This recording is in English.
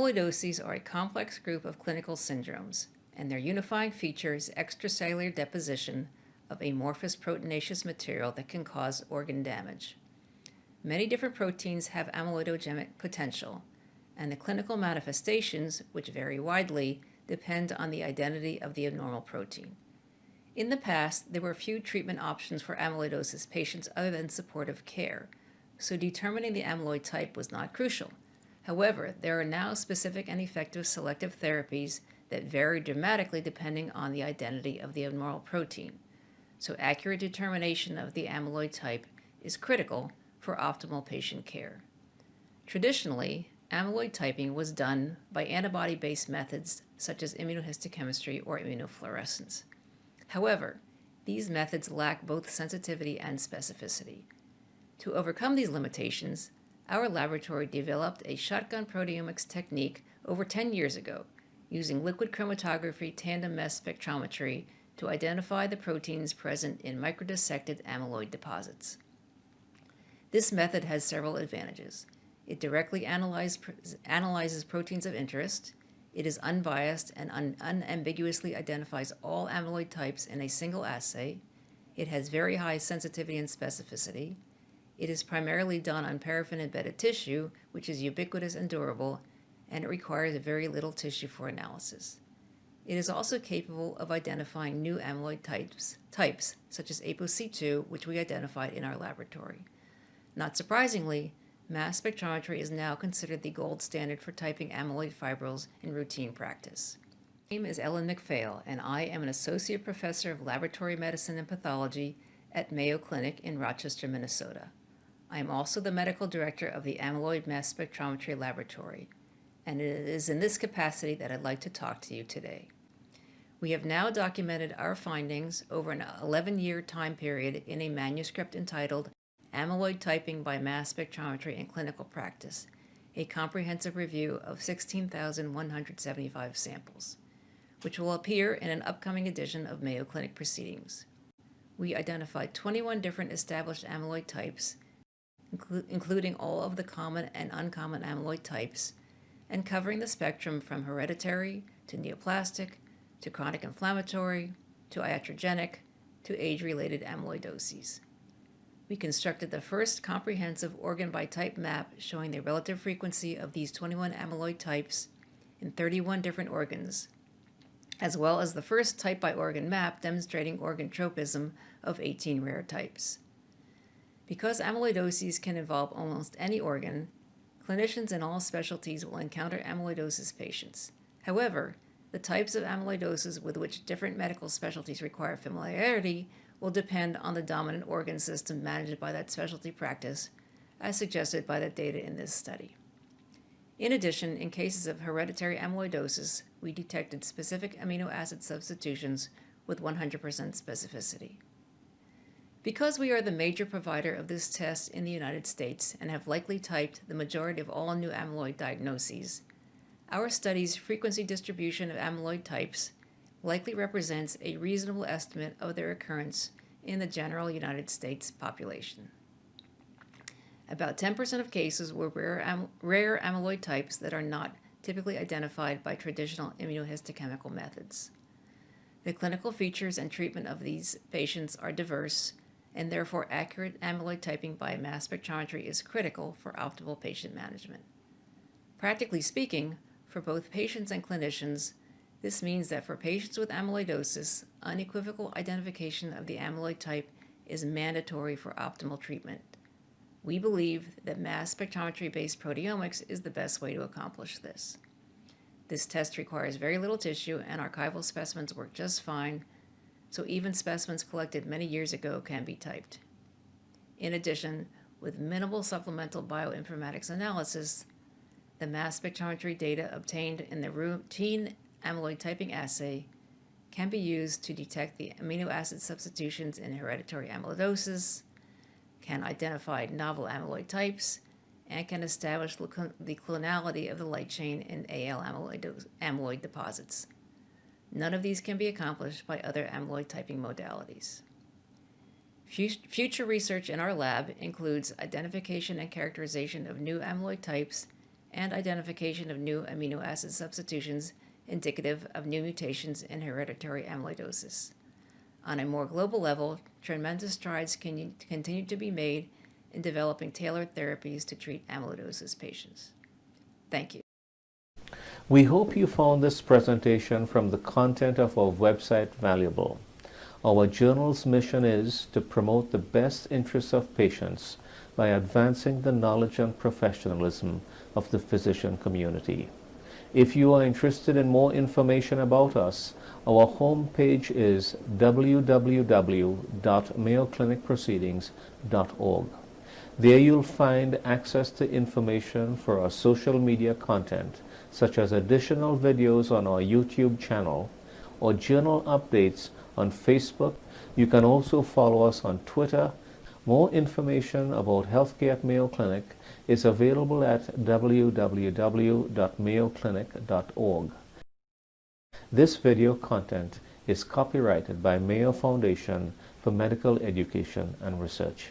Amyloidoses are a complex group of clinical syndromes, and their unifying feature is extracellular deposition of amorphous proteinaceous material that can cause organ damage. Many different proteins have amyloidogenic potential, and the clinical manifestations, which vary widely, depend on the identity of the abnormal protein. In the past, there were few treatment options for amyloidosis patients other than supportive care, so determining the amyloid type was not crucial. However, there are now specific and effective selective therapies that vary dramatically depending on the identity of the abnormal protein, so accurate determination of the amyloid type is critical for optimal patient care. Traditionally, amyloid typing was done by antibody-based methods such as immunohistochemistry or immunofluorescence. However, these methods lack both sensitivity and specificity. To overcome these limitations, our laboratory developed a shotgun proteomics technique over 10 years ago, using liquid chromatography tandem mass spectrometry to identify the proteins present in microdissected amyloid deposits. This method has several advantages. It directly analyzes proteins of interest. It is unbiased and unambiguously identifies all amyloid types in a single assay. It has very high sensitivity and specificity. It is primarily done on paraffin-embedded tissue, which is ubiquitous and durable, and it requires very little tissue for analysis. It is also capable of identifying new amyloid types such as ApoC2, which we identified in our laboratory. Not surprisingly, mass spectrometry is now considered the gold standard for typing amyloid fibrils in routine practice. My name is Ellen McPhail, and I am an associate professor of laboratory medicine and pathology at Mayo Clinic in Rochester, Minnesota. I am also the medical director of the Amyloid Mass Spectrometry Laboratory, and it is in this capacity that I'd like to talk to you today. We have now documented our findings over an 11-year time period in a manuscript entitled Amyloid Typing by Mass Spectrometry in Clinical Practice, a comprehensive review of 16,175 samples, which will appear in an upcoming edition of Mayo Clinic Proceedings. We identified 21 different established amyloid types, including all of the common and uncommon amyloid types, and covering the spectrum from hereditary to neoplastic to chronic inflammatory to iatrogenic to age-related amyloidoses. We constructed the first comprehensive organ-by-type map showing the relative frequency of these 21 amyloid types in 31 different organs, as well as the first type-by-organ map demonstrating organ tropism of 18 rare types. Because amyloidoses can involve almost any organ, clinicians in all specialties will encounter amyloidosis patients. However, the types of amyloidosis with which different medical specialties require familiarity will depend on the dominant organ system managed by that specialty practice, as suggested by the data in this study. In addition, in cases of hereditary amyloidosis, we detected specific amino acid substitutions with 100% specificity. Because we are the major provider of this test in the United States and have likely typed the majority of all new amyloid diagnoses, our study's frequency distribution of amyloid types likely represents a reasonable estimate of their occurrence in the general United States population. About 10% of cases were rare amyloid types that are not typically identified by traditional immunohistochemical methods. The clinical features and treatment of these patients are diverse, and therefore accurate amyloid typing by mass spectrometry is critical for optimal patient management. Practically speaking, for both patients and clinicians, this means that for patients with amyloidosis, unequivocal identification of the amyloid type is mandatory for optimal treatment. We believe that mass spectrometry-based proteomics is the best way to accomplish this. This test requires very little tissue, and archival specimens work just fine, so even specimens collected many years ago can be typed. In addition, with minimal supplemental bioinformatics analysis, the mass spectrometry data obtained in the routine amyloid typing assay can be used to detect the amino acid substitutions in hereditary amyloidosis, can identify novel amyloid types, and can establish the clonality of the light chain in AL amyloid deposits. None of these can be accomplished by other amyloid typing modalities. Future research in our lab includes identification and characterization of new amyloid types and identification of new amino acid substitutions indicative of new mutations in hereditary amyloidosis. On a more global level, tremendous strides continue to be made in developing tailored therapies to treat amyloidosis patients. Thank you. We hope you found this presentation from the content of our website valuable. Our journal's mission is to promote the best interests of patients by advancing the knowledge and professionalism of the physician community. If you are interested in more information about us, our homepage is www.mayoclinicproceedings.org. There you'll find access to information for our social media content, such as additional videos on our YouTube channel or journal updates on Facebook. You can also follow us on Twitter. More information about healthcare at Mayo Clinic is available at www.mayoclinic.org. This video content is copyrighted by Mayo Foundation for Medical Education and Research.